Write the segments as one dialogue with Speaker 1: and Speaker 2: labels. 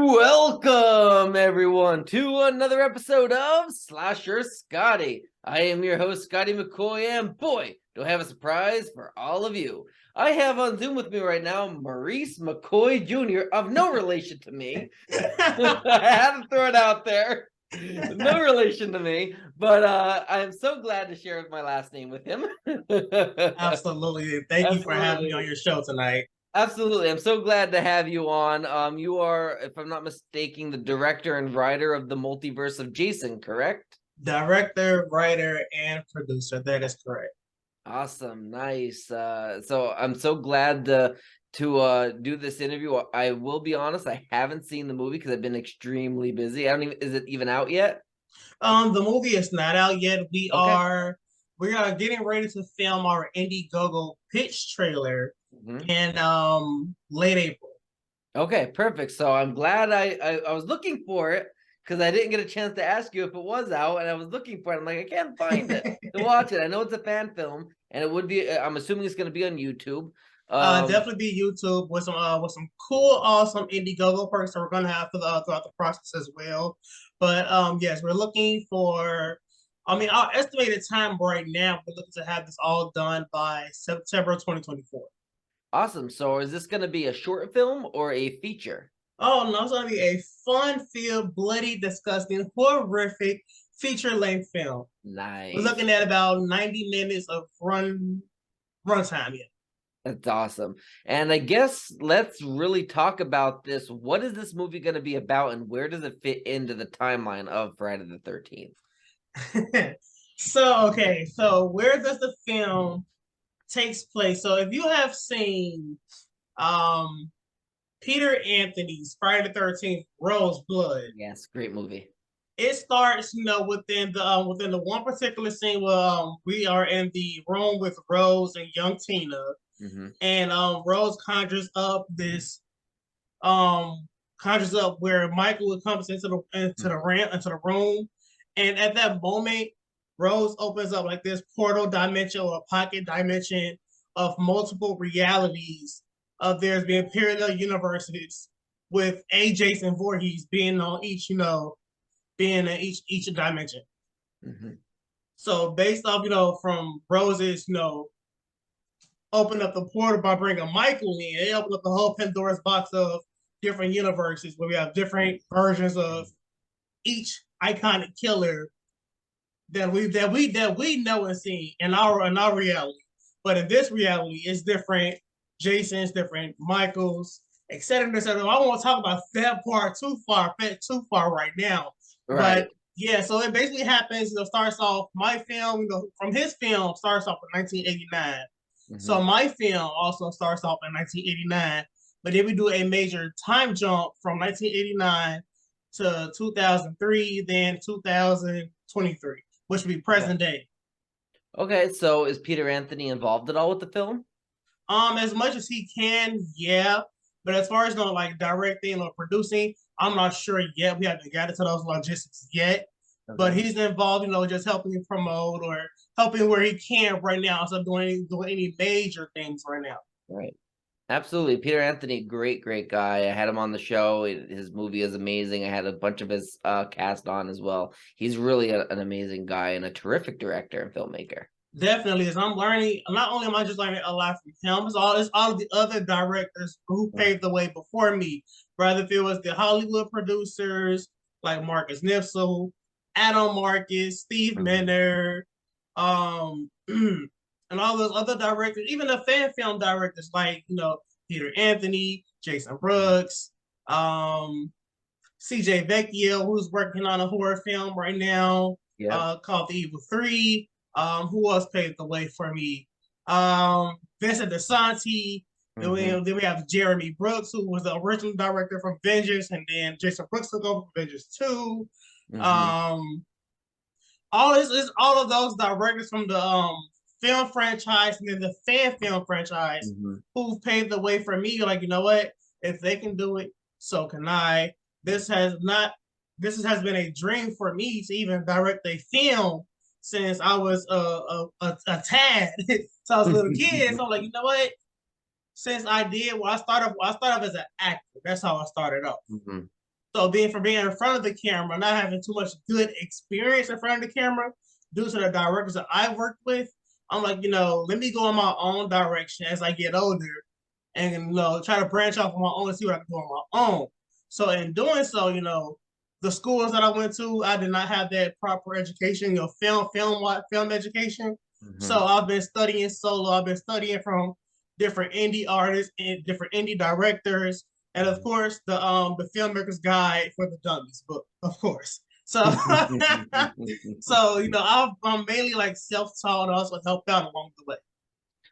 Speaker 1: Welcome, everyone, to another episode of Slasher Scotty. I am your host, Scotty McCoy, and boy, do I have a surprise for all of you. I have on Zoom with me right now Maurice McCoy Jr. of no relation to me. I had to throw it out there. No relation to me, but I'm so glad to share my last name with him.
Speaker 2: Absolutely. Thank you for having me on
Speaker 1: Absolutely.
Speaker 2: your show tonight.
Speaker 1: Absolutely. I'm so glad to have you on. You are, if I'm not mistaken, the director and writer of the Multiverse of Jason, correct?
Speaker 2: Director, writer, and producer. That is correct.
Speaker 1: Awesome. Nice. So I'm so glad to do this interview. I will be honest, I haven't seen the movie because I've been extremely busy. I don't even, is it even out yet?
Speaker 2: The movie is not out yet. We
Speaker 1: Okay.
Speaker 2: are we are getting ready to film our Indiegogo pitch trailer
Speaker 1: Mhm.
Speaker 2: in late April.
Speaker 1: Okay, perfect. So I'm glad I was looking for it because I didn't get a chance to ask you if it was out, and I was looking for it. I'm like, I can't find it to watch it. I know it's a fan film, and it would be. I'm assuming it's going to be on YouTube. Um,
Speaker 2: Definitely be YouTube with some cool, awesome Indiegogo perks that we're gonna have throughout the process as well. But yes, we're looking for. I mean, our estimated time right now, we're looking to have this all done by September 2024.
Speaker 1: awesome. So is this going to be a short film or a feature?
Speaker 2: Oh no, it's gonna be a fun-filled, bloody, disgusting, horrific feature-length film. We're
Speaker 1: Nice.
Speaker 2: looking at about 90 minutes of runtime. Yeah.
Speaker 1: That's awesome. And I guess let's really talk about this. What is this movie going to be about, and where does it fit into the timeline of Friday the 13th?
Speaker 2: So where does the film takes place? So if you have seen um Peter Anthony's Friday the 13th Rose Blood,
Speaker 1: Yes, great movie.
Speaker 2: it starts, within the one particular scene where we are in the room with Rose and young Tina,
Speaker 1: Hmm.
Speaker 2: and Rose um conjures up where Michael comes into the room, and at that moment, Rose opens up like this portal dimension or a pocket dimension of multiple realities. Of there's been parallel universes with a Jason Voorhees being on each, being in each dimension.
Speaker 1: Hmm.
Speaker 2: So based off, from Rose's, open up the portal by bringing Michael in. They open up the whole Pandora's box of different universes where we have different versions of each iconic killer that we know and see in our reality. But in this reality, it's different Jasons, different Michaels, etc. etc. I won't talk about that part too far right now.
Speaker 1: Right.
Speaker 2: But yeah, so it basically happens. Starts off my film, from his film starts off in 1989. So
Speaker 1: Hmm.
Speaker 2: my film also starts off in 1989, but then we do a major time jump from 1989 to 2003, then 2023, which would be
Speaker 1: Okay.
Speaker 2: present day.
Speaker 1: Okay. So is Peter Anthony involved at all with the film?
Speaker 2: As much as he can, yeah. But as far as like directing or producing, I'm not sure yet. We haven't got into those logistics yet. But
Speaker 1: Okay.
Speaker 2: he's involved, just helping him promote or helping where he can right now. So doing any major things right now.
Speaker 1: Right. Absolutely. Peter Anthony, great, great guy. I had him on the show. His movie is amazing. I had a bunch of his cast on as well. He's really an amazing guy and a terrific director and filmmaker.
Speaker 2: Definitely, as I'm learning, not only am I just learning a lot from him, it's all of the other directors who paved the way before me. Rather if it was the Hollywood producers like Marcus Nipsel, Adam Marcus, Steve
Speaker 1: Mhm.
Speaker 2: Minner, and all those other directors, even the fan film directors like Peter Anthony, Jason Brooks, um, CJ Vecchio, who's working on a horror film right now
Speaker 1: Yep.
Speaker 2: called The Evil Three. Who else paved the way for me? Vincent DeSanti.
Speaker 1: Hmm.
Speaker 2: Then we have Jeremy Brooks, who was the original director from Avengers, and then Jason Brooks took over from Avengers 2.
Speaker 1: Hmm.
Speaker 2: Um, all this is all of those directors from the film franchise and then the fan film franchise
Speaker 1: Hmm.
Speaker 2: who paved the way for me. Like, you know what? If they can do it, so can I. This has not. This has been a dream for me to even direct a film since I was a tad. So I was a little kid. So I'm like, you know what? since I did, well, I started off as an actor. That's how I started off.
Speaker 1: Mm-hmm.
Speaker 2: So from being in front of the camera, not having too much good experience in front of the camera, due to the directors that I worked with, I'm like, let me go in my own direction as I get older, and try to branch off on my own and see what I can do on my own. So in doing so, the schools that I went to, I did not have that proper education, film education.
Speaker 1: Mm-hmm.
Speaker 2: So I've been studying solo. I've been studying from different indie artists and different indie directors, and of course the filmmaker's guide for the dummies book, of course. So so I'm mainly like self-taught, also helped out along the way,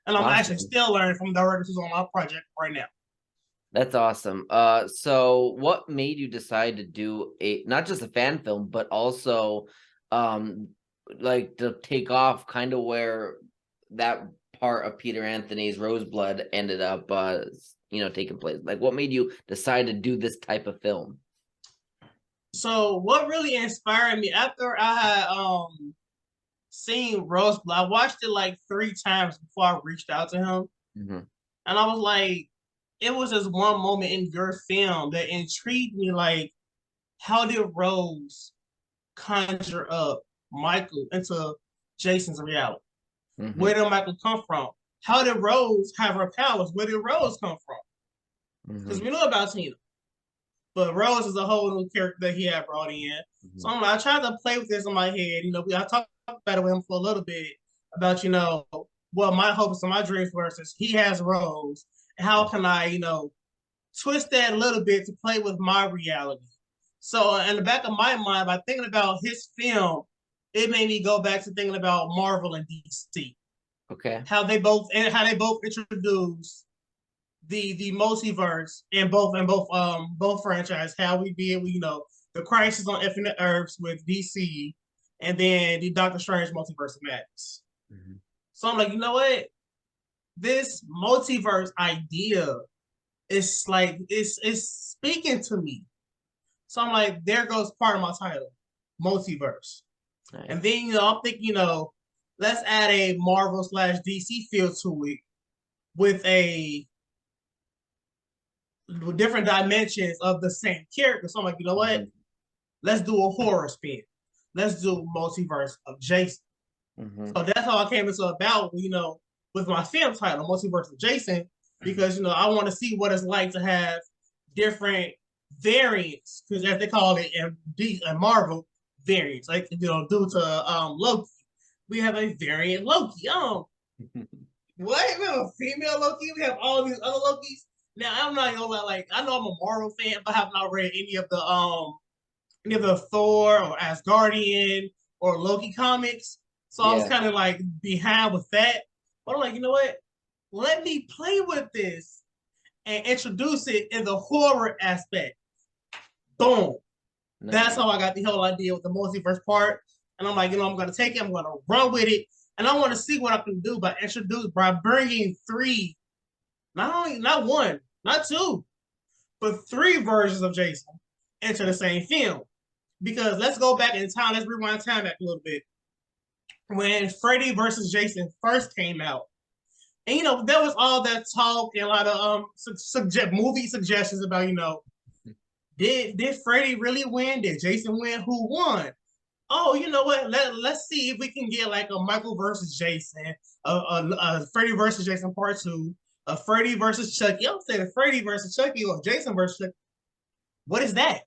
Speaker 2: and I'm actually
Speaker 1: Awesome.
Speaker 2: still learning from directors who's on my project right now.
Speaker 1: That's awesome. So what made you decide to do not just a fan film, but also like to take off kind of where that part of Peter Anthony's Roseblood ended up taking place? Like, what made you decide to do this type of film?
Speaker 2: So what really inspired me after I had seen Roseblood, I watched it like 3 times before I reached out to him.
Speaker 1: Mm-hmm.
Speaker 2: And I was like, it was just one moment in your film that intrigued me. Like, how did Rose conjure up Michael into Jason's reality?
Speaker 1: Mm-hmm.
Speaker 2: Where did Michael come from? How did Rose have her powers? Where did Rose come from? Because
Speaker 1: Mm-hmm.
Speaker 2: we know about Tina, but Rose is a whole new character that he had brought in.
Speaker 1: Mm-hmm.
Speaker 2: So I tried to play with this in my head. I talked about it with him for a little bit about what my hopes and my dreams were, since he has Rose. And how can I twist that a little bit to play with my reality? So in the back of my mind, by thinking about his film, it made me go back to thinking about Marvel and DC.
Speaker 1: Okay.
Speaker 2: How they both introduce the multiverse in both franchise. How we did the Crisis on Infinite Earths with DC, and then the Doctor Strange Multiverse of Madness.
Speaker 1: Mm-hmm.
Speaker 2: So I'm like, you know what? This multiverse idea is like it's speaking to me. So I'm like, there goes part of my title, multiverse.
Speaker 1: Nice.
Speaker 2: And then I'm thinking, let's add a Marvel / DC feel to it with different dimensions of the same character. So I'm like, you know what?
Speaker 1: Mm-hmm.
Speaker 2: Let's do a horror spin. Let's do Multiverse of Jason.
Speaker 1: Mm-hmm.
Speaker 2: So that's how I came into about, with my film title, Multiverse of Jason, because I want to see what it's like to have different variants, because as they call it in Marvel, variants. Like due to Loki, we have a variant Loki. What? We have a female Loki. We have all these other Lokis. Now I'm not gonna lie, like I know I'm a Marvel fan, but I have not read any of the Thor or Asgardian or Loki comics. So I was kind of like behind with that. But I'm like, you know what? Let me play with this and introduce it in the horror aspect. Boom.
Speaker 1: Nice.
Speaker 2: That's how I got the whole idea with the multiverse part. And I'm like, I'm going to take it, I'm going to run with it. And I want to see what I can do by bringing not one, not two, but 3 versions of Jason into the same film. Because let's go back in time, let's rewind time back a little bit. When Freddy versus Jason first came out, and there was all that talk and a lot of movie suggestions about, did Freddy really win? Did Jason win? Who won? Oh, you know what? Let's see if we can get like a Michael versus Jason, a Freddy versus Jason part 2, a Freddy versus Chucky. I'm saying Freddy versus Chucky or Jason versus Chucky. What is that?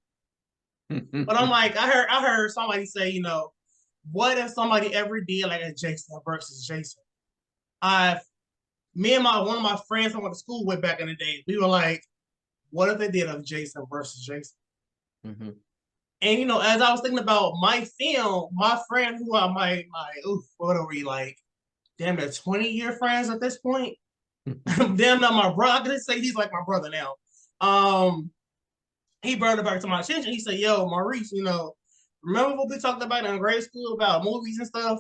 Speaker 2: But I'm like, I heard somebody say, what if somebody ever did like a Jason versus Jason? Me and one of my friends I went to school with back in the day, we were like, what if they did a Jason versus Jason?
Speaker 1: Mm-hmm.
Speaker 2: And as I was thinking about my film, my friend who are what are we like? Damn, they're 20-year friends at this point. Damn, not my brother. I can say he's like my brother now. He brought it back to my attention. He said, "Yo, Maurice, remember what we talked about in grade school about movies and stuff?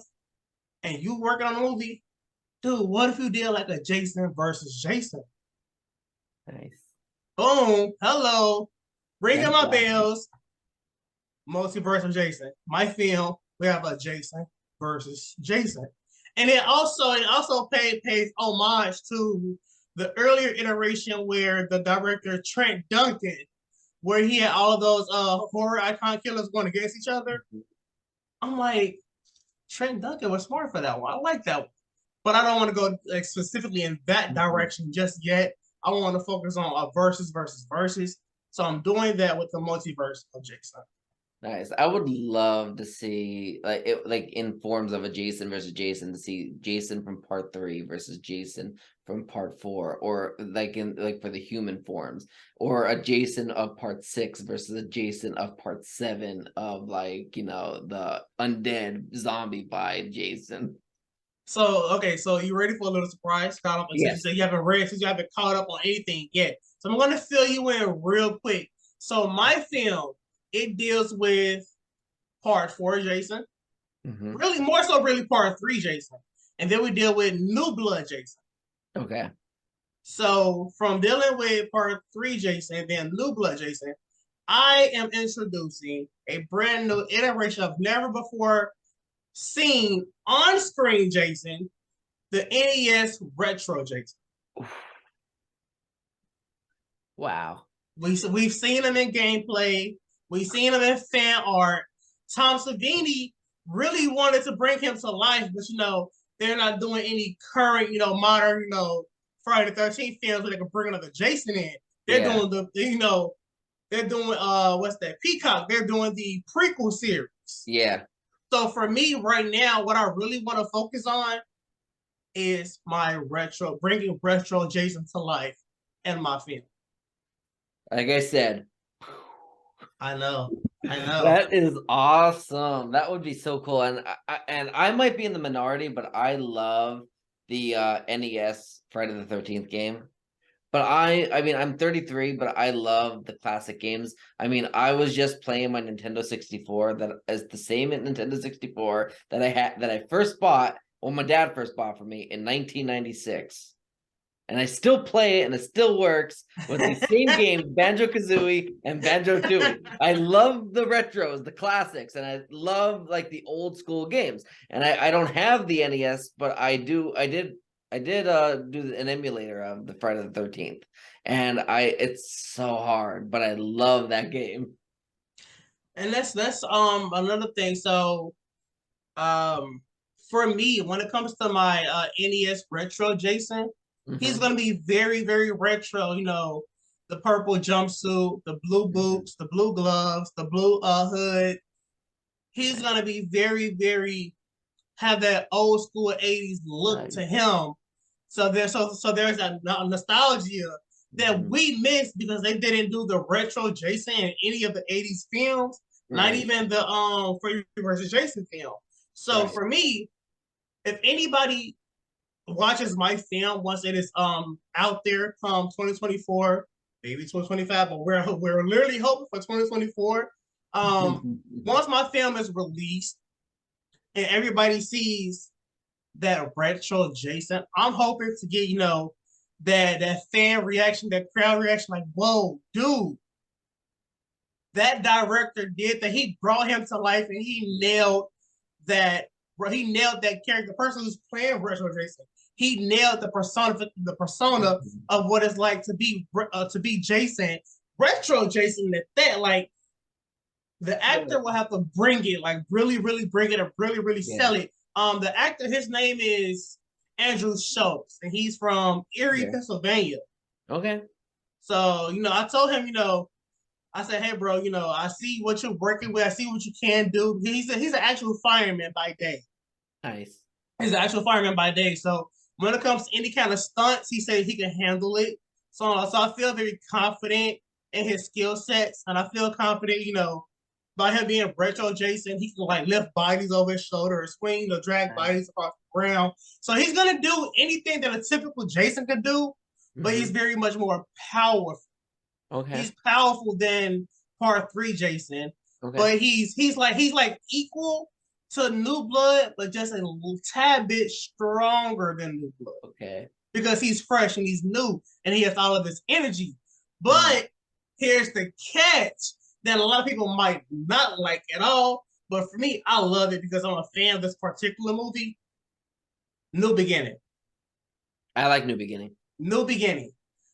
Speaker 2: And you working on a movie, dude? What if you did like a Jason versus Jason?"
Speaker 1: Nice.
Speaker 2: Boom. Hello. Ringing my bells. Multiverse of Jason. My film, we have a Jason versus Jason. And it also pays homage to the earlier iteration where the director Trent Duncan, where he had all of those horror icon killers going against each other. I'm like, Trent Duncan was smart for that one. I like that one. But I don't want to go like, specifically in that direction just yet. I want to focus on a versus. So I'm doing that with the multiverse of Jason.
Speaker 1: Nice. I would love to see like in forms of a Jason versus Jason, to see Jason from part 3 versus Jason from part 4, or like for the human forms, or a Jason of part 6 versus a Jason of part 7 of the undead zombie by Jason.
Speaker 2: So okay, so you ready for a little surprise, Scott? Since you said since you haven't caught up on anything yet. So I'm gonna fill you in real quick. So my film, it deals with part 4 Jason. Really more so really part 3 Jason. And then we deal with New Blood Jason.
Speaker 1: Okay.
Speaker 2: So from dealing with part 3 Jason and then New Blood Jason, I am introducing a brand new iteration of never before seen on screen Jason, the NES Retro Jason.
Speaker 1: Wow.
Speaker 2: We've seen him in gameplay. We've seen him in fan art. Tom Savini really wanted to bring him to life, but they're not doing any current, modern, Friday the 13th films where they can bring another Jason in. They're doing they're doing what's that? Peacock. They're doing the prequel series.
Speaker 1: Yeah.
Speaker 2: So for me right now, what I really want to focus on is bringing retro Jason to life in my film.
Speaker 1: Like I said,
Speaker 2: I know.
Speaker 1: That is awesome. That would be so cool. And I might be in the minority, but I love the NES Friday the 13th game. But I mean, I'm 33, but I love the classic games. I mean, I was just playing my Nintendo 64 that is the same Nintendo 64 that I first bought, well, my dad first bought for me in 1996. And I still play it, and it still works with the same games, Banjo-Kazooie and Banjo-Tooie. I love the retros, the classics, and I love like the old school games. And I don't have the NES, but I did do an emulator of the Friday the 13th, and it's so hard, but I love that game.
Speaker 2: And that's another thing. So for me, when it comes to my NES retro Jason, he's gonna be very, very retro, the purple jumpsuit, the blue boots, the blue gloves, the blue hood. He's gonna be very, very have that old school 80s look to him. So there's that nostalgia that we missed because they didn't do the retro Jason in any of the 80s films, not even the Freddy vs. Jason film. So for me, if anybody watches my film once it is out there come 2024, maybe 2025, but we're literally hoping for 2024. Once my film is released and everybody sees that retro Jason, I'm hoping to get that fan reaction, that crowd reaction, like, whoa, dude, that director did that. He brought him to life and he nailed that. He nailed that character. The person who's playing retro Jason, he nailed the persona of what it's like to be Jason, retro Jason. That like the actor will have to bring it, like really, really bring it, and really, really sell it. The actor, his name is Andrew Schultz, and he's from Erie, Pennsylvania.
Speaker 1: Okay.
Speaker 2: So I told him, I said, hey, bro, I see what you're working with. I see what you can do. He's an actual fireman by day.
Speaker 1: Nice.
Speaker 2: He's an actual fireman by day. So when it comes to any kind of stunts, he said he can handle it. So I feel very confident in his skill sets, and I feel confident, by him being retro Jason, he can like lift bodies over his shoulder or swing or drag bodies across the ground. So he's gonna do anything that a typical Jason could do, but he's very much more powerful.
Speaker 1: Okay.
Speaker 2: He's powerful than part 3 Jason. Okay. But he's like equal to New Blood, but just a tad bit stronger than New Blood.
Speaker 1: Okay.
Speaker 2: Because he's fresh and he's new and he has all of this energy. But here's the catch that a lot of people might not like at all. But for me, I love it because I'm a fan of this particular movie. New Beginning.
Speaker 1: I like New Beginning.
Speaker 2: New Beginning.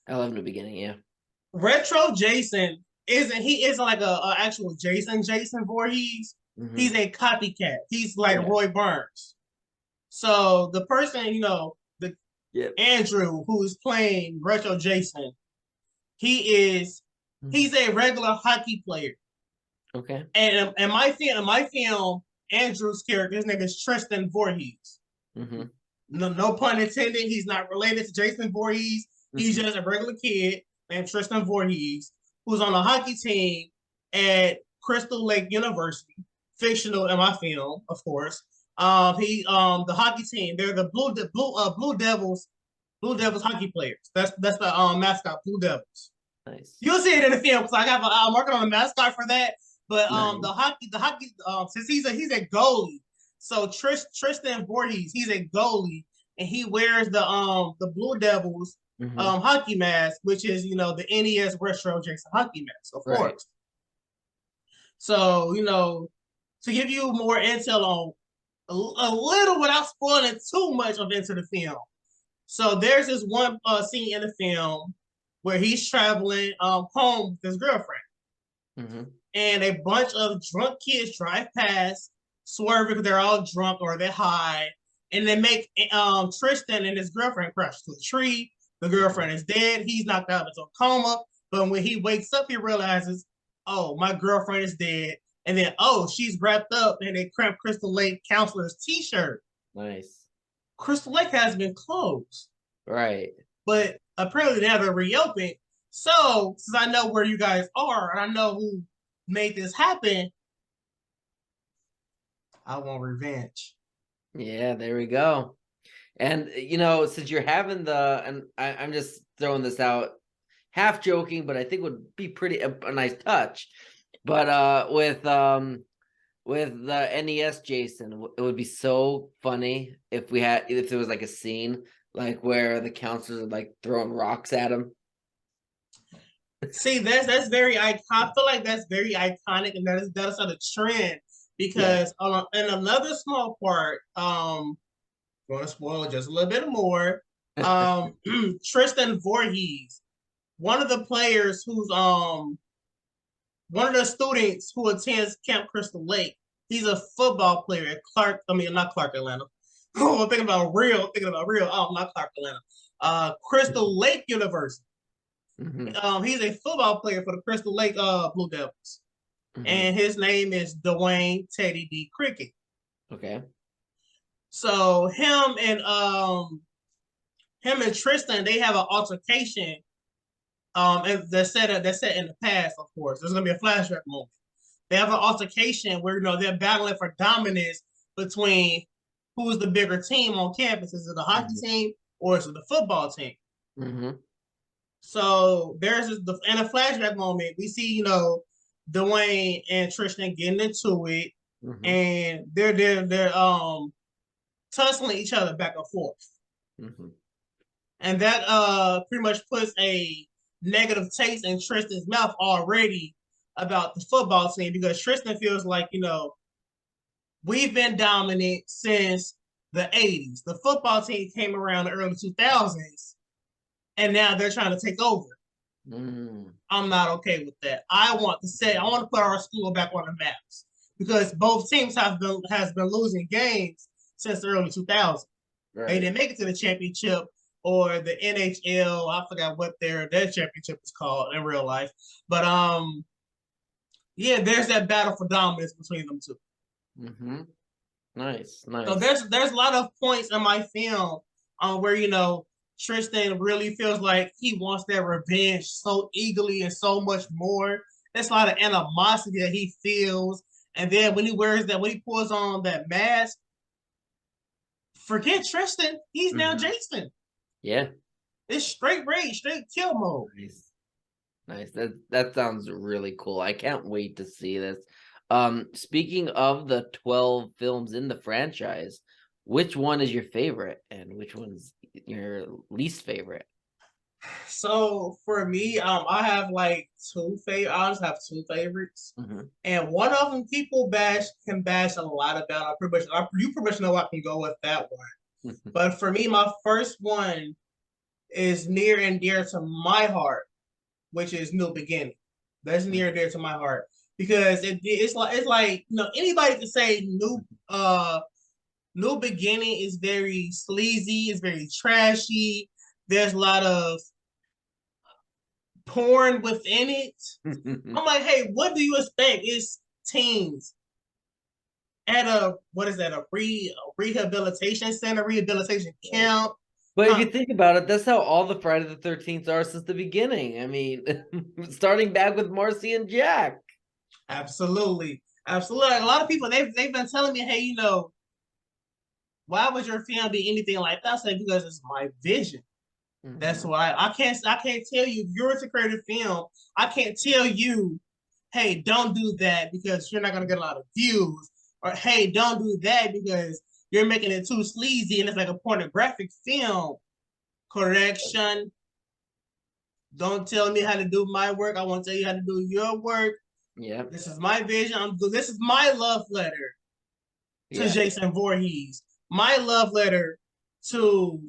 Speaker 1: I love New Beginning. Yeah.
Speaker 2: Retro Jason isn't like a actual Jason Voorhees. He's a copycat. He's like Roy Burns. So the person, the Andrew who is playing Retro Jason, he's a regular hockey player.
Speaker 1: Okay.
Speaker 2: And in my film, Andrew's character, his name is Tristan Voorhees. No pun intended. He's not related to Jason Voorhees. He's just a regular kid named Tristan Voorhees who's on a hockey team at Crystal Lake University, fictional in my film, of course. The hockey team, they're the Blue Devils hockey players. That's the mascot, Blue Devils.
Speaker 1: Nice.
Speaker 2: You'll see it in the film because I'm working on a mascot for that. But the hockey since he's a goalie, so Tristan Voorhees, he's a goalie and he wears the Blue Devils hockey mask, which is the NES Retro Jason hockey mask, of course. So to give you more intel on a little without spoiling too much of into the film. So there's this one scene in the film where he's traveling home with his girlfriend. And a bunch of drunk kids drive past, swerving because they're all drunk or they're high, and they make Tristan and his girlfriend crash to a tree. The girlfriend is dead. He's knocked out into a coma. But when he wakes up, he realizes, oh, my girlfriend is dead. And then, oh, she's wrapped up in a Camp Crystal Lake counselor's t-shirt.
Speaker 1: Nice.
Speaker 2: Crystal Lake has been closed.
Speaker 1: Right.
Speaker 2: But apparently now they're reopened. So, since I know where you guys are, and I know who made this happen, I want revenge.
Speaker 1: Yeah, there we go. And since you're having I'm just throwing this out, half joking, but I think would be pretty a nice touch. But with the NES Jason, it would be so funny if there was like a scene like where the counselors are like throwing rocks at him.
Speaker 2: See, that's very iconic. I feel like that's very iconic, and that's sort of trend because in another small part, going to spoil it just a little bit more. Tristan Voorhees, one of the players who's one of the students who attends Camp Crystal Lake. He's a football player at not Clark, Atlanta. Oh, I'm thinking about real. Oh, not Clark, Atlanta. Crystal Lake University. He's a football player for the Crystal Lake Blue Devils, and his name is Dwayne Teddy D. Cricket.
Speaker 1: Okay. So
Speaker 2: him and Tristan, they have an altercation. And that's set in the past, of course. There's gonna be a flashback moment. They have an altercation where they're battling for dominance between who's the bigger team on campus. Is it the hockey team or is it the football team? So there's in a flashback moment, we see, Dwayne and Tristan getting into it, and they're tussling each other back and forth. And that pretty much puts a negative taste in Tristan's mouth already about the football team because Tristan feels like, we've been dominant since the 80s. The football team came around in the early 2000s. And now they're trying to take over. I'm not okay with that. I want to put our school back on the maps because both teams has been losing games since the early 2000s. Right. They didn't make it to the championship or the NHL. I forgot what their championship is called in real life. But there's that battle for dominance between them two.
Speaker 1: Nice.
Speaker 2: So there's a lot of points in my film where Tristan really feels like he wants that revenge so eagerly and so much more. There's a lot of animosity that he feels. And then when he pulls on that mask, forget Tristan. He's now Jason.
Speaker 1: Yeah.
Speaker 2: It's straight rage, straight kill mode.
Speaker 1: Nice. That sounds really cool. I can't wait to see this. Speaking of the 12 films in the franchise, which one is your favorite and which one's your least favorite?
Speaker 2: So for me, I have like two favorites. I just have two favorites, and one of them people can bash a lot about. You pretty much know I can go with that one. But for me, my first one is near and dear to my heart, which is New Beginning. That's near and dear to my heart because it's like anybody can say New Beginning is very sleazy, it's very trashy. There's a lot of porn within it. I'm like, hey, what do you expect? It's teens at a rehabilitation center, rehabilitation camp.
Speaker 1: But if you think about it, that's how all the Friday the 13th are since the beginning. I mean, starting back with Marcy and Jack.
Speaker 2: Absolutely. Absolutely. A lot of people, they've been telling me, hey, why would your film be anything like that? I say, because it's my vision. Mm-hmm. That's why I can't tell you, if you're a creative film, I can't tell you, hey, don't do that because you're not going to get a lot of views. Or, hey, don't do that because you're making it too sleazy and it's like a pornographic film. Correction. Don't tell me how to do my work. I want to tell you how to do your work.
Speaker 1: Yeah.
Speaker 2: This is my vision. This is my love letter to Jason Voorhees. My love letter to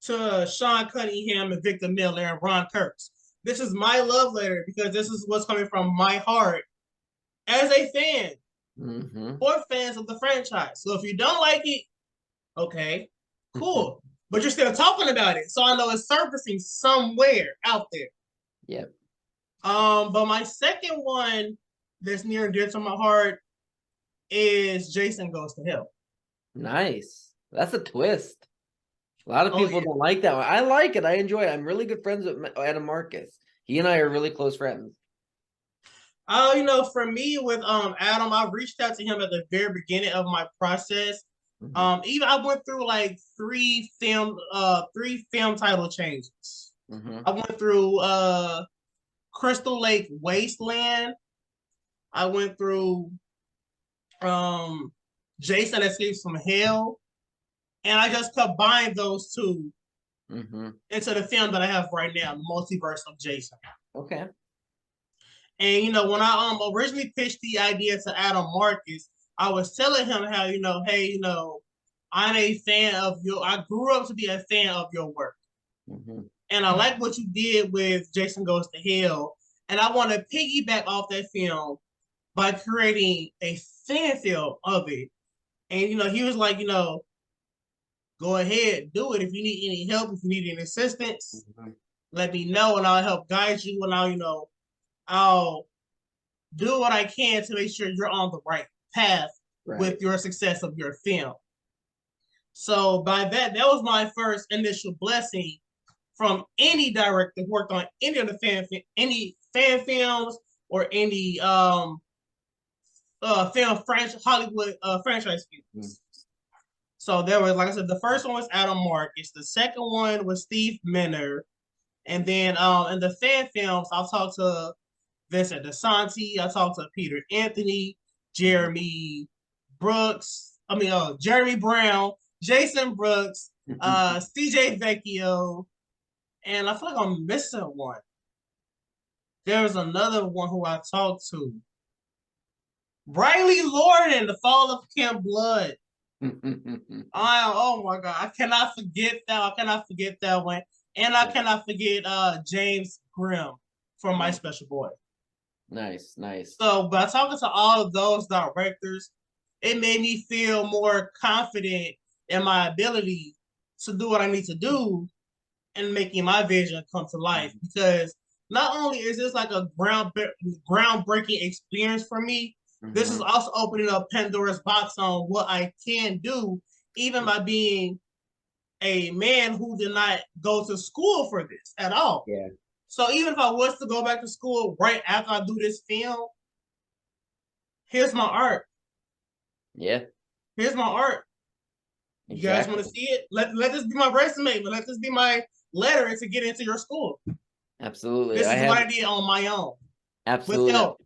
Speaker 2: to Sean Cunningham and Victor Miller and Ron Kurtz. This is my love letter because this is what's coming from my heart as a fan or fans of the franchise. So if you don't like it, okay, cool. But you're still talking about it. So I know it's surfacing somewhere out there.
Speaker 1: Yep.
Speaker 2: But my second one that's near and dear to my heart is Jason Goes to Hell.
Speaker 1: Nice. That's a twist. A lot of people don't like that one. I like it. I enjoy it. I'm really good friends with Adam Marcus. He and I are really close friends.
Speaker 2: For me with Adam, I reached out to him at the very beginning of my process. Even I went through like three film title changes. I went through Crystal Lake Wasteland. I went through Jason Escapes from Hell. And I just combined those two into the film that I have right now, the Multiverse of Jason.
Speaker 1: Okay.
Speaker 2: And when I originally pitched the idea to Adam Marcus, I was telling him how, hey, I'm a fan of I grew up to be a fan of your work. And I like what you did with Jason Goes to Hell. And I want to piggyback off that film by creating a fan film of it. And, he was like, go ahead, do it. If you need any help, if you need any assistance, let me know and I'll help guide you. And I'll do what I can to make sure you're on the right path with your success of your film. So by that was my first initial blessing from any director who worked on any of the any fan films or any Hollywood franchise films. So there was, like I said, the first one was Adam Marcus. The second one was Steve Minner. And then in the fan films, I'll talk to Vincent DeSanti. I talked to Peter Anthony, Jeremy Brown, Jason Brooks, CJ Vecchio, and I feel like I'm missing one. There was another one who I talked to. Riley Lorden, The Fall of Camp Blood. Oh my God, I cannot forget that one. And I cannot forget James Grimm from My Special Boy.
Speaker 1: Nice.
Speaker 2: So by talking to all of those directors, it made me feel more confident in my ability to do what I need to do and making my vision come to life. Because not only is this like a groundbreaking experience for me, this is also opening up Pandora's box on what I can do, even by being a man who did not go to school for this at all.
Speaker 1: Yeah.
Speaker 2: So even if I was to go back to school right after I do this film, here's my art.
Speaker 1: Yeah.
Speaker 2: Here's my art. Exactly. You guys want to see it? Let this be my resume, but let this be my letter to get into your school.
Speaker 1: Absolutely.
Speaker 2: This is what I did on my own.
Speaker 1: Absolutely.
Speaker 2: With help.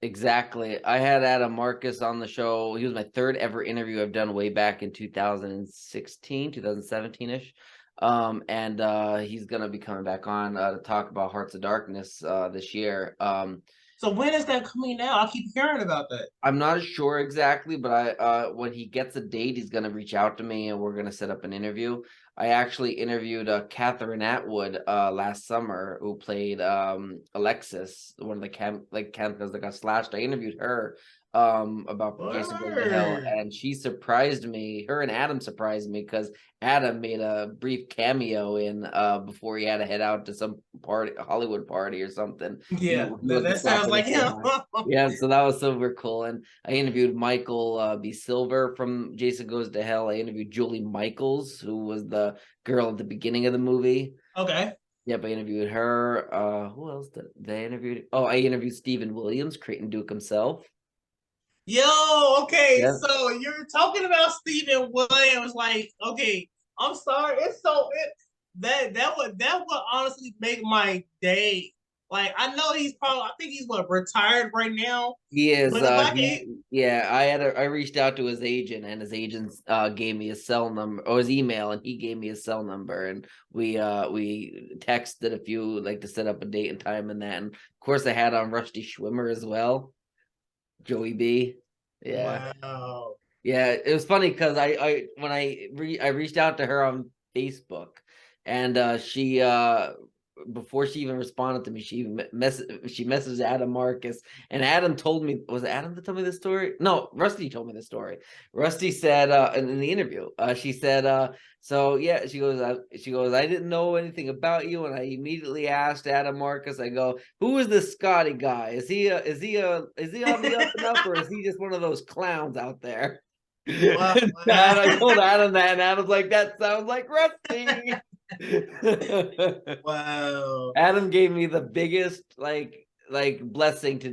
Speaker 1: Exactly. I had Adam Marcus on the show. He was my third ever interview I've done way back in 2016, 2017-ish. And he's going to be coming back on to talk about Hearts of Darkness this year.
Speaker 2: So when is that coming out? I keep hearing about that.
Speaker 1: I'm not sure exactly, but when he gets a date, he's going to reach out to me and we're going to set up an interview. I actually interviewed Catherine Atwood last summer, who played Alexis, one of the cameos that got slashed. I interviewed her about Jason Goes to Hell,
Speaker 2: Word.
Speaker 1: and she surprised me. Her and Adam surprised me because Adam made a brief cameo in before he had to head out to some party, a Hollywood party or something. He
Speaker 2: Yeah,
Speaker 1: wasn't
Speaker 2: that sounds
Speaker 1: stopping to
Speaker 2: like
Speaker 1: say
Speaker 2: him.
Speaker 1: hi. Yeah, so that was super cool. And I interviewed Michael B. Silver from Jason Goes to Hell. I interviewed Julie Michaels, who was the girl at the beginning of the movie.
Speaker 2: Okay.
Speaker 1: Yep, I interviewed her. Who else did they interview? Oh, I interviewed Stephen Williams, Creighton Duke himself.
Speaker 2: Yo, okay,
Speaker 1: Yeah.
Speaker 2: so you're talking about Stephen Williams, like, okay, I'm sorry, that would honestly make my day. Like, I know I think he's retired right now,
Speaker 1: He is.
Speaker 2: but if I can,
Speaker 1: Yeah. I reached out to his agent, and his agent gave me his cell number or his email, and he gave me his cell number, and we texted a few, like, to set up a date and time and that. And of course, I had on Rusty Schwimmer as well, Joey B. Yeah,
Speaker 2: wow,
Speaker 1: yeah. It was funny because I reached out to her on Facebook, and she before she even responded to me, she messaged Adam Marcus, and Adam told me, was it Adam that told me this story? No, Rusty told me the story. Rusty said in the interview, she said, so yeah, she goes, I didn't know anything about you, and I immediately asked Adam Marcus, I go, who is this Scotty guy? Is he on the up and up, or is he just one of those clowns out there?
Speaker 2: wow,
Speaker 1: And I told Adam that, and Adam's like, that sounds like Rusty.
Speaker 2: wow.
Speaker 1: Adam gave me the biggest blessing to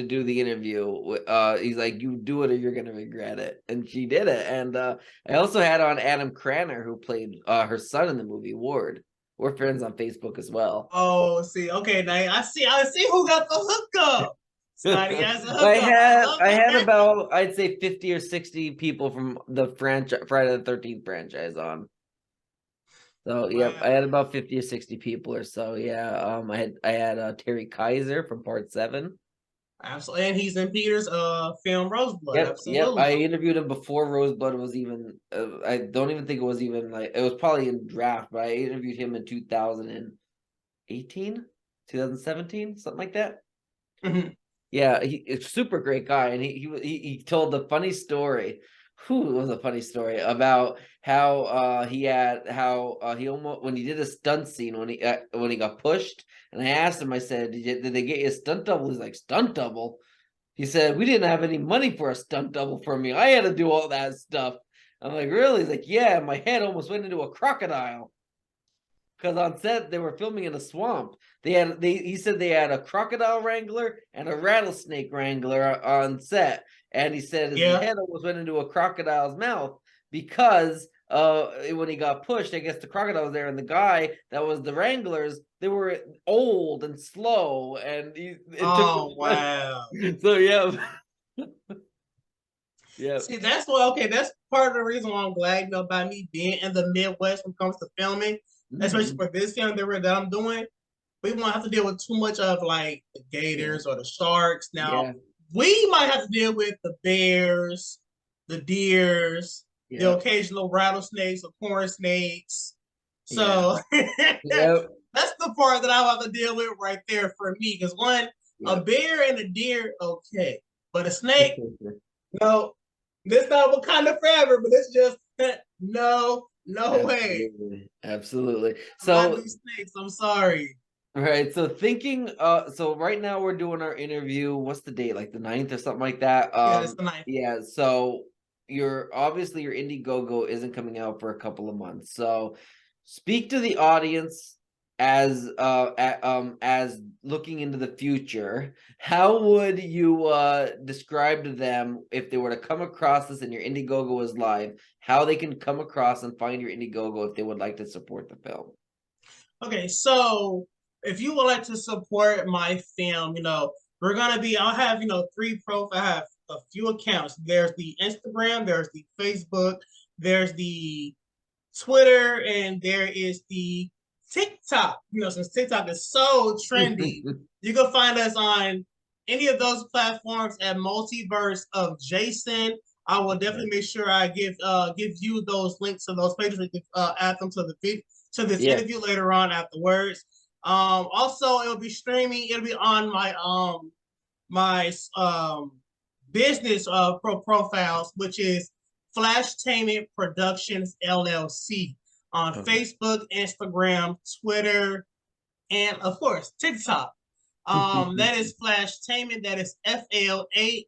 Speaker 1: do the interview. He's like, you do it or you're gonna regret it, and she did it. And I also had on Adam Cranner, who played her son in the movie Ward. We're friends on Facebook as well.
Speaker 2: Oh, see, okay, now I see who got the hookup. Scotty has a
Speaker 1: I
Speaker 2: hookup. I
Speaker 1: had
Speaker 2: love
Speaker 1: I had
Speaker 2: it.
Speaker 1: about, I'd say, 50 or 60 people from the franchise Friday the 13th franchise on. So yep, I had
Speaker 2: Wow.
Speaker 1: about 50 or 60 people or so. Yeah. I had Terry Kaiser from Part 7.
Speaker 2: Absolutely. And he's in Peter's film Roseblood.
Speaker 1: Yep.
Speaker 2: Absolutely.
Speaker 1: I interviewed him before Rosebud was even. I don't even think it was even, like, it was probably in draft, but I interviewed him in 2018, 2017, something like that.
Speaker 2: Mhm.
Speaker 1: Yeah, he's a super great guy, and he told the funny story. Who was a funny story about how he almost, when he did a stunt scene, when he got pushed, and I asked him, I said, did they get you a stunt double? He's like, stunt double? He said, we didn't have any money for a stunt double for me. I had to do all that stuff. I'm like, really? He's like, yeah, my head almost went into a crocodile. Because on set they were filming in a swamp. He said they had a crocodile wrangler and a rattlesnake wrangler on set, and he said his
Speaker 2: Yeah.
Speaker 1: head almost went into a crocodile's mouth because when he got pushed, I guess the crocodile was there, and the guy that was the wranglers, they were old and slow, and it took
Speaker 2: Oh wow.
Speaker 1: him. So yeah, yeah.
Speaker 2: See, that's why. Okay, that's part of the reason why I'm glad, about me being in the Midwest when it comes to filming, especially
Speaker 1: Mhm.
Speaker 2: for this film that I'm doing. We won't have to deal with too much of like the
Speaker 1: Yeah,
Speaker 2: gators or the sharks. Now
Speaker 1: yeah,
Speaker 2: we might have to deal with the bears, the deers, the
Speaker 1: yeah,
Speaker 2: occasional rattlesnakes or corn snakes.
Speaker 1: yeah,
Speaker 2: So
Speaker 1: yeah,
Speaker 2: that's the part that I'll have to deal with right there for me. Because one, a
Speaker 1: yeah.
Speaker 2: bear and a deer, okay, but a snake, no, this not Wakanda forever, but it's just no, no way.
Speaker 1: Absolutely. Absolutely.
Speaker 2: I'm not
Speaker 1: So,
Speaker 2: these snakes. I'm sorry.
Speaker 1: right. So thinking, so right now we're doing our interview. What's the date? Like the 9th or something like that.
Speaker 2: Yeah, it's the ninth.
Speaker 1: Yeah. So obviously your Indiegogo isn't coming out for a couple of months. So speak to the audience as looking into the future. How would you describe to them, if they were to come across this and your Indiegogo is live, how they can come across and find your Indiegogo if they would like to support the film?
Speaker 2: Okay, so if you would like to support my film, I'll have, three profiles. I have a few accounts. There's the Instagram, there's the Facebook, there's the Twitter, and there is the TikTok. Since TikTok is so trendy, you can find us on any of those platforms at Multiverse of Jason. I will definitely make sure I give you those links to those pages. We can add them to this
Speaker 1: Yeah.
Speaker 2: interview later on afterwards. Also, it'll be streaming. It'll be on my business profiles, which is Flashtainment Productions LLC on Facebook, Instagram, Twitter, and of course TikTok. That is Flashtainment. That is FLASHTAINEMENT.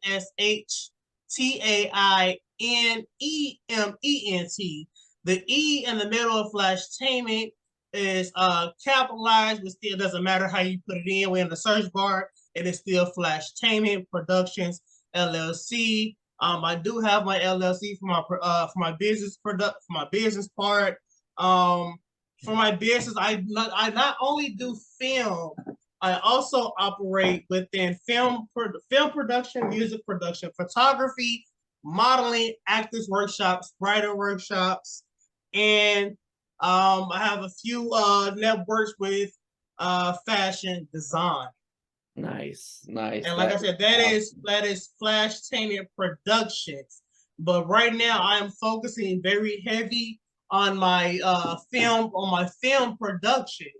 Speaker 2: The E in the middle of Flashtainment is capitalized, but still doesn't matter how you put it in. We're in the search bar. It is still Flashtainment Productions LLC. I do have my LLC for my business part. For my business, I not only do film, I also operate within film production, music production, photography, modeling, actors workshops, writer workshops, and I have a few networks with fashion design.
Speaker 1: Nice, nice.
Speaker 2: And like I said, that is Flashtainment Productions. But right now, I am focusing very heavy on my film productions,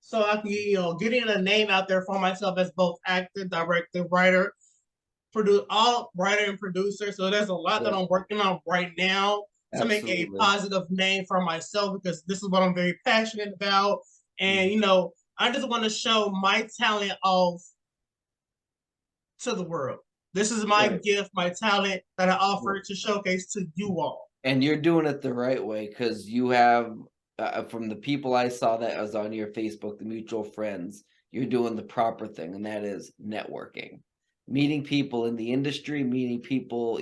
Speaker 2: so I can getting a name out there for myself as both actor, director, writer, writer and producer. So there's a lot that I'm working on right now to make a positive name for myself, because this is what I'm very passionate about. And I just want to show my talent off to the world. This is my gift, my talent that I offer to showcase to you all.
Speaker 1: And you're doing it the right way, because you have, from the people I saw that was on your Facebook, the mutual friends, you're doing the proper thing, and that is networking. Meeting people in the industry, meeting people,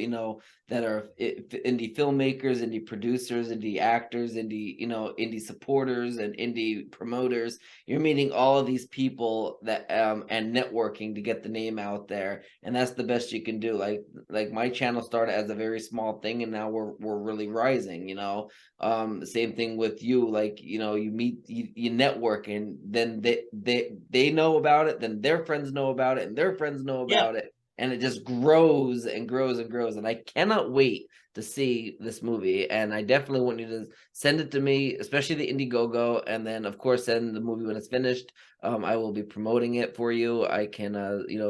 Speaker 1: that are indie filmmakers, indie producers, indie actors, indie supporters, and indie promoters. You're meeting all of these people that and networking to get the name out there, and that's the best you can do. Like my channel started as a very small thing, and now we're really rising. Same thing with you. Like you meet, you network, and then they know about it, then their friends know about it, and their friends know about it, and it just grows and grows and grows. And I cannot wait to see this movie, and I definitely want you to send it to me, especially the Indiegogo, and then of course send the movie when it's finished. I will be promoting it for you. I can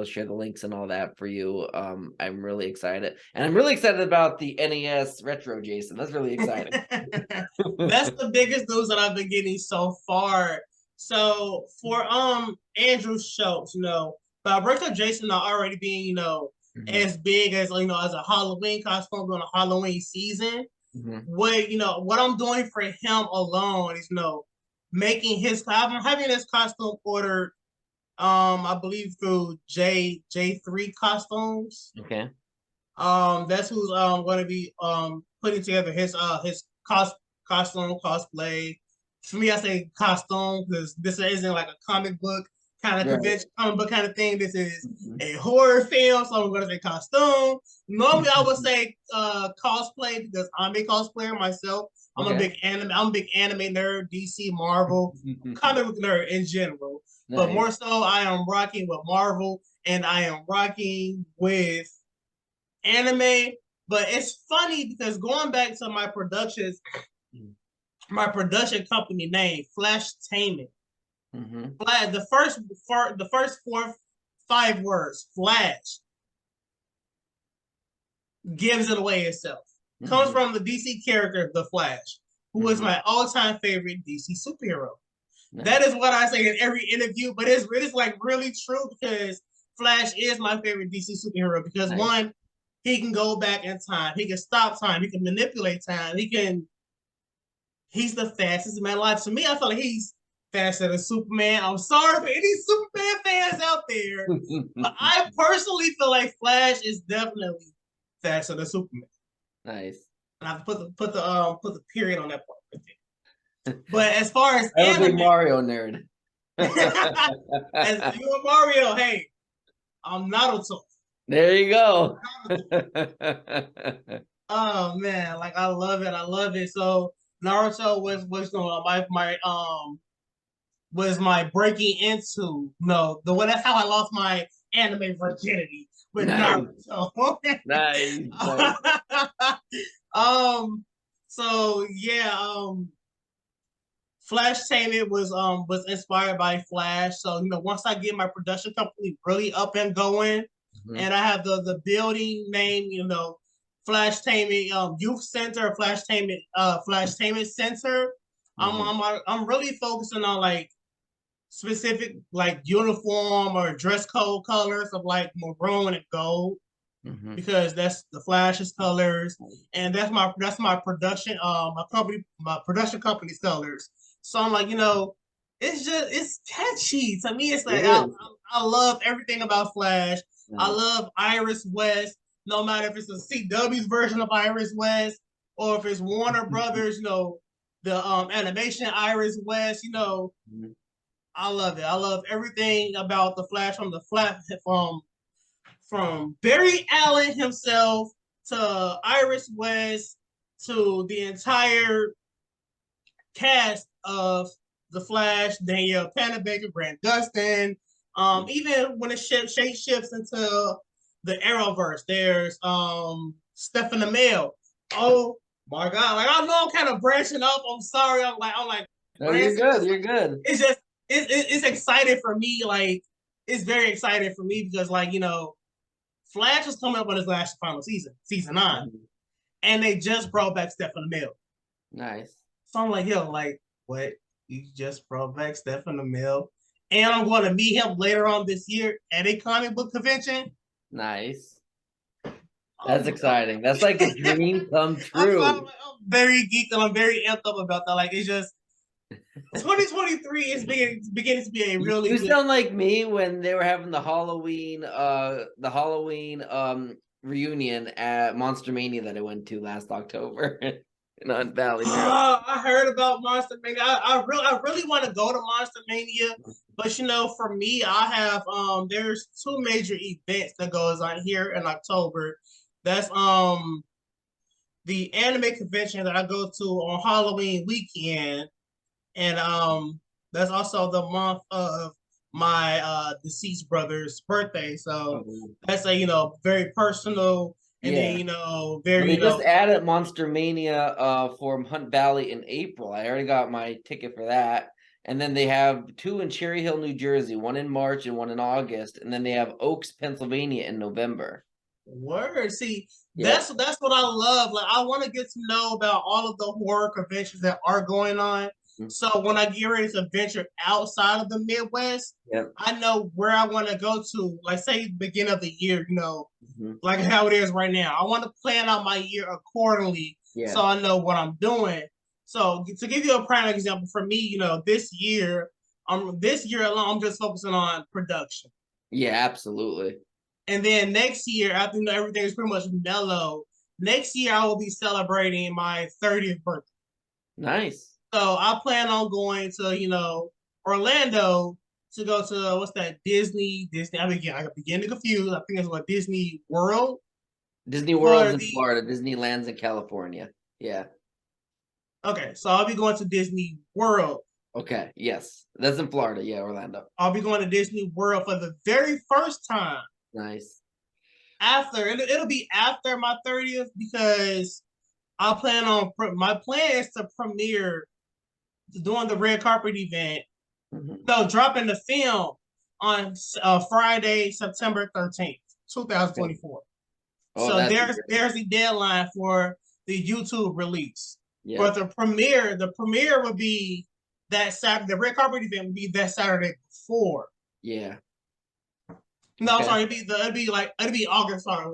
Speaker 1: share the links and all that for you. I'm really excited, and I'm really excited about the NES Retro Jason. That's really exciting.
Speaker 2: That's the biggest news that I've been getting so far. So for Andrew Schultz, Multiverse of Jason not already being as big as as a Halloween costume during a Halloween season. What I'm doing for him alone is making I'm having this costume ordered, I believe through J3 Costumes.
Speaker 1: Okay.
Speaker 2: That's who's going to be putting together his costume cosplay. For me, I say costume because this isn't like a comic book kind of convention, comic book kind of thing. This is a horror film, so I'm going to say costume. Normally, I would say cosplay because I'm a cosplayer myself. I'm a big anime nerd, DC, Marvel, comic book nerd in general. Nice. But more so, I am rocking with Marvel, and I am rocking with anime. But it's funny because going back to my production company name, Flashtainment. The first 5 words, Flash, gives it away itself. Comes from the DC character, The Flash, who is my all-time favorite DC superhero. Nice. That is what I say in every interview, but it's like really true because Flash is my favorite DC superhero because one, he can go back in time, he can stop time, he can manipulate time, he's the fastest man alive. To me, I feel like he's faster than Superman. I'm sorry for any Superman fans out there, but I personally feel like Flash is definitely faster than Superman.
Speaker 1: Nice.
Speaker 2: And I put the period on that part right there. But as far as
Speaker 1: I'm a big Mario nerd.
Speaker 2: As you and Mario, hey, I'm Naruto.
Speaker 1: There you go.
Speaker 2: Oh man, like I love it. So Naruto was my breaking into that's how I lost my anime virginity, with
Speaker 1: Nice.
Speaker 2: Naruto.
Speaker 1: Nice.
Speaker 2: So yeah, Flash Tainted was inspired by Flash. So once I get my production company really up and going, and I have the building name, Flash Tainment Youth Center, Flash Tainment Center. I'm really focusing on like specific like uniform or dress code colors of like maroon and gold because that's the Flash's colors, and that's my production my production company's colors. So I'm like, it's catchy to me. It's like I love everything about Flash. I love Iris West, no matter if it's a CW's version of Iris West or if it's Warner Brothers, the animation Iris West. I love it. I love everything about the Flash from Barry Allen himself to Iris West to the entire cast of the Flash, Danielle Panabaker, Grant Gustin. Even when it shifts into the Arrowverse, there's Stephen Amell. Oh my God! Like I know I'm kind of branching up. I'm sorry. I'm like.
Speaker 1: No, you're good. You're good.
Speaker 2: It's just it's exciting for me. Like it's very exciting for me because Flash is coming up on his last final season 9, and they just brought back Stephen Amell.
Speaker 1: Nice.
Speaker 2: So I'm like, what? You just brought back Stephen Amell, and I'm going to meet him later on this year at a comic book convention.
Speaker 1: Nice. That's exciting. That's like a dream come true.
Speaker 2: I'm very geeked and I'm very amped up about that. Like it's just 2023 is beginning to be a really.
Speaker 1: You sound like me when they were having the Halloween reunion at Monster Mania that I went to last October in Valley.
Speaker 2: I heard about Monster Mania. I really want to go to Monster Mania, but for me, I have there's 2 major events that goes on here in October. That's the anime convention that I go to on Halloween weekend. And that's also the month of my deceased brother's birthday. So that's a very personal and then very.
Speaker 1: They just added Monster Mania for Hunt Valley in April. I already got my ticket for that. And then they have 2 in Cherry Hill, New Jersey, 1 in March and 1 in August. And then they have Oaks, Pennsylvania in November.
Speaker 2: Word. See, that's what I love. Like I want to get to know about all of the horror conventions that are going on. So when I get ready to venture outside of the Midwest, I know where I want to go to. Like say beginning of the year, like how it is right now. I want to plan out my year accordingly, so I know what I'm doing. So to give you a prime example, for me, this year alone, I'm just focusing on production.
Speaker 1: Yeah, absolutely.
Speaker 2: And then next year, after everything is pretty much mellow, next year I will be celebrating my 30th birthday.
Speaker 1: Nice.
Speaker 2: So I plan on going to, Orlando to go to what's that Disney. I begin to confuse. I think it's what Disney World.
Speaker 1: Disney World's in Florida. Disneyland's in California. Yeah.
Speaker 2: Okay, so I'll be going to Disney World.
Speaker 1: Okay, yes. That's in Florida. Yeah, Orlando.
Speaker 2: I'll be going to Disney World for the very first time.
Speaker 1: Nice.
Speaker 2: It'll be after my 30th because my plan is to premiere doing the red carpet event. So dropping the film on Friday, September 13th, 2024. Okay. So there's the deadline for the YouTube release. Yeah. But the premiere would be that Saturday. The red carpet event would be that Saturday before.
Speaker 1: Yeah.
Speaker 2: No, okay. Sorry. It'd be August. Sorry.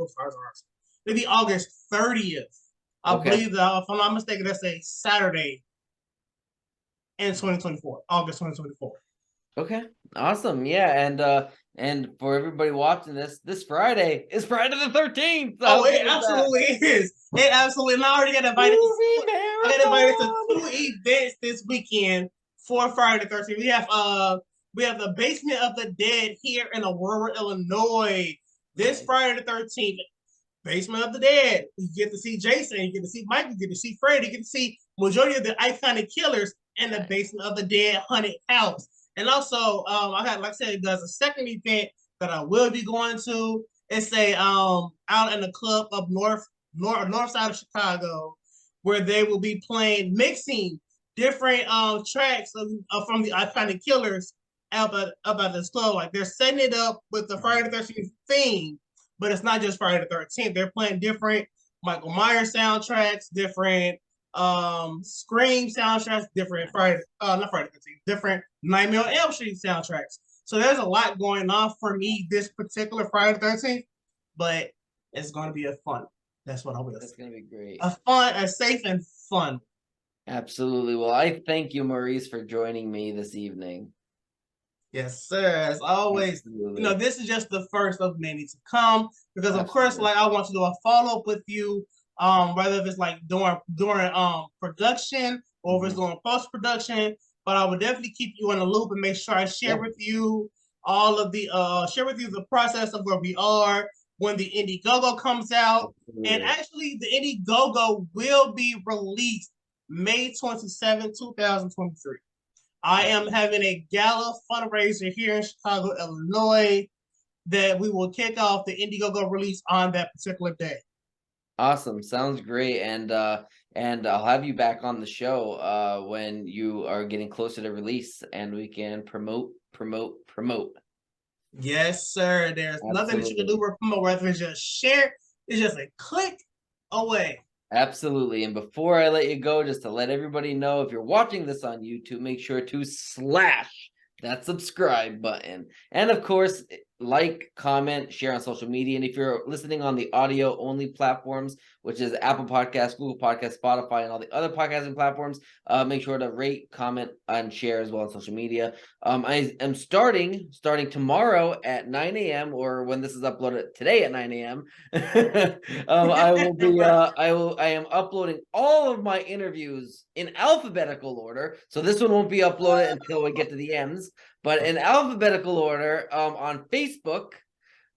Speaker 2: It'd be August 30th. I believe that if I'm not mistaken, that's a Saturday in 2024, August 2024.
Speaker 1: Okay, awesome. Yeah, and for everybody watching this Friday is Friday the 13th.
Speaker 2: So it absolutely is. It absolutely. And I already got invited. I got invited to 2 events this weekend for Friday the 13th. We have the Basement of the Dead here in Aurora, Illinois. This Friday the 13th. Basement of the Dead. You get to see Jason, you get to see Mike, you get to see Fred, you get to see majority of the iconic killers in the Basement of the Dead haunted house. And also, I had, like I said, there's a second event that I will be going to, It's a out in the club up north side of Chicago, where they will be mixing different tracks from the iconic killers about this club. Like they're setting it up with the Friday the 13th theme, but it's not just Friday the 13th. They're playing different Michael Myers soundtracks, different Scream soundtracks, different not Friday the 13th, different Nightmare on Elm Street soundtracks. So there's a lot going on for me this particular Friday the 13th, but it's going to be a fun. That's what I will say.
Speaker 1: That's going to be great.
Speaker 2: A safe and fun.
Speaker 1: Absolutely. Well, I thank you, Maurice, for joining me this evening.
Speaker 2: Yes, sir. As always,
Speaker 1: Absolutely.
Speaker 2: this is just the first of many to come. Because of course, like I want to do a follow-up with you, whether if it's like during production or if it's during post-production. But I would definitely keep you in the loop and make sure I share with you all of the the process of where we are when the Indiegogo comes out. Absolutely. And actually, the Indiegogo will be released May 27, 2023. I am having a gala fundraiser here in Chicago, Illinois, that we will kick off the Indiegogo release on that particular day.
Speaker 1: Awesome. Sounds great. And I'll have you back on the show when you are getting closer to release and we can promote.
Speaker 2: Yes, sir. There's nothing that you can do for promote, whether it's just share, it's just a click away.
Speaker 1: Absolutely. And before I let you go, just to let everybody know, if you're watching this on YouTube, make sure to slash that subscribe button. And of course, like, comment, share on social media. And if you're listening on the audio only platforms, which is Apple Podcasts, Google Podcasts, Spotify, and all the other podcasting platforms, make sure to rate, comment, and share as well on social media. I am starting tomorrow at 9 a.m. or when this is uploaded today at 9 a.m. I will be I am uploading all of my interviews in alphabetical order. So this one won't be uploaded until we get to the ends, but in alphabetical order on Facebook.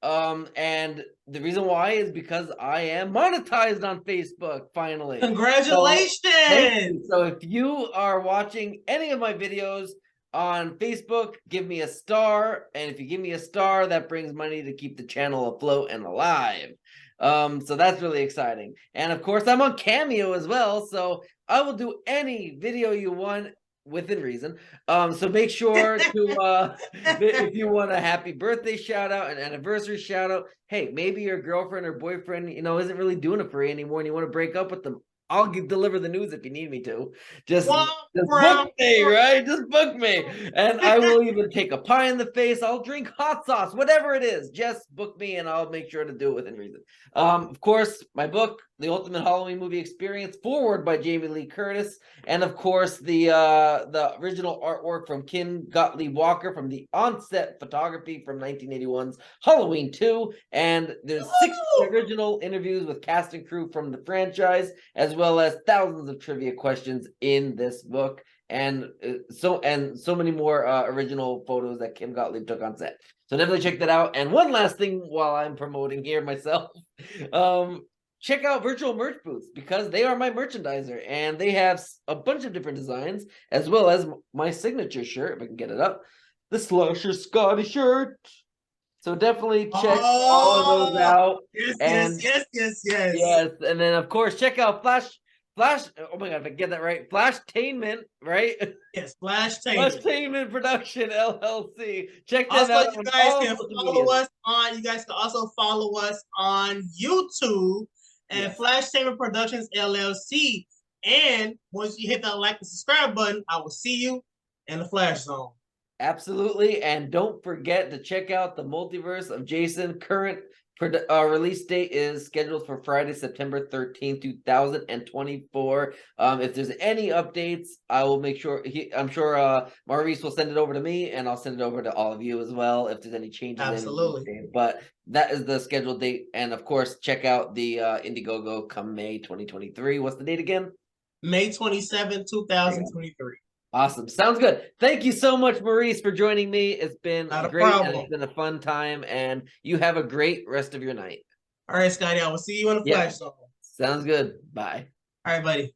Speaker 1: And the reason why is because I am monetized on Facebook finally.
Speaker 2: Congratulations!
Speaker 1: So if you are watching any of my videos on Facebook, give me a star. And if you give me a star, that brings money to keep the channel afloat and alive. So that's really exciting. And of course, I'm on Cameo as well. So I will do any video you want within reason. So make sure to if you want a happy birthday shout out, an anniversary shout out, hey, maybe your girlfriend or boyfriend, isn't really doing it for you anymore and you want to break up with them, I'll deliver the news if you need me to. Just book me, right? Just book me. And I will even take a pie in the face. I'll drink hot sauce, whatever it is. Just book me and I'll make sure to do it within reason. Of course, my book, The Ultimate Halloween Movie Experience, forward by Jamie Lee Curtis. And of course, the original artwork from Kim Gottlieb Walker from the On-Set Photography from 1981's Halloween 2. And there's 6 original interviews with cast and crew from the franchise, as well as thousands of trivia questions in this book, and so many more original photos that Kim Gottlieb took on set. So definitely check that out. And one last thing while I'm promoting here myself, check out Virtual Merch Booths, because they are my merchandiser and they have a bunch of different designs, as well as my signature shirt, if I can get it up, the Slasher Scotty shirt. So definitely check all of those out. Yes. And then of course check out Flash. Oh my god, if I get that right, Flashtainment, right?
Speaker 2: Yes, Flashtainment
Speaker 1: Production LLC. Check
Speaker 2: that
Speaker 1: out.
Speaker 2: You guys can follow us on. You guys can also follow us on YouTube and Flashtainment Productions LLC. And once you hit that like and subscribe button, I will see you in the Flash Zone.
Speaker 1: Absolutely. And don't forget to check out the Multiverse of Jason. Current release date is scheduled for Friday, September 13th, 2024. If there's any updates, I will make sure, I'm sure Maurice will send it over to me, and I'll send it over to all of you as well if there's any changes.
Speaker 2: Absolutely.
Speaker 1: But that is the scheduled date. And of course, check out the Indiegogo come May 2023. What's the date again?
Speaker 2: May 27, 2023.
Speaker 1: Awesome. Sounds good. Thank you so much, Maurice, for joining me. It's been great. And it's been a fun time, and you have a great rest of your night.
Speaker 2: All right, Scotty. I will see you in the Flash Zone.
Speaker 1: Sounds good. Bye.
Speaker 2: All right, buddy.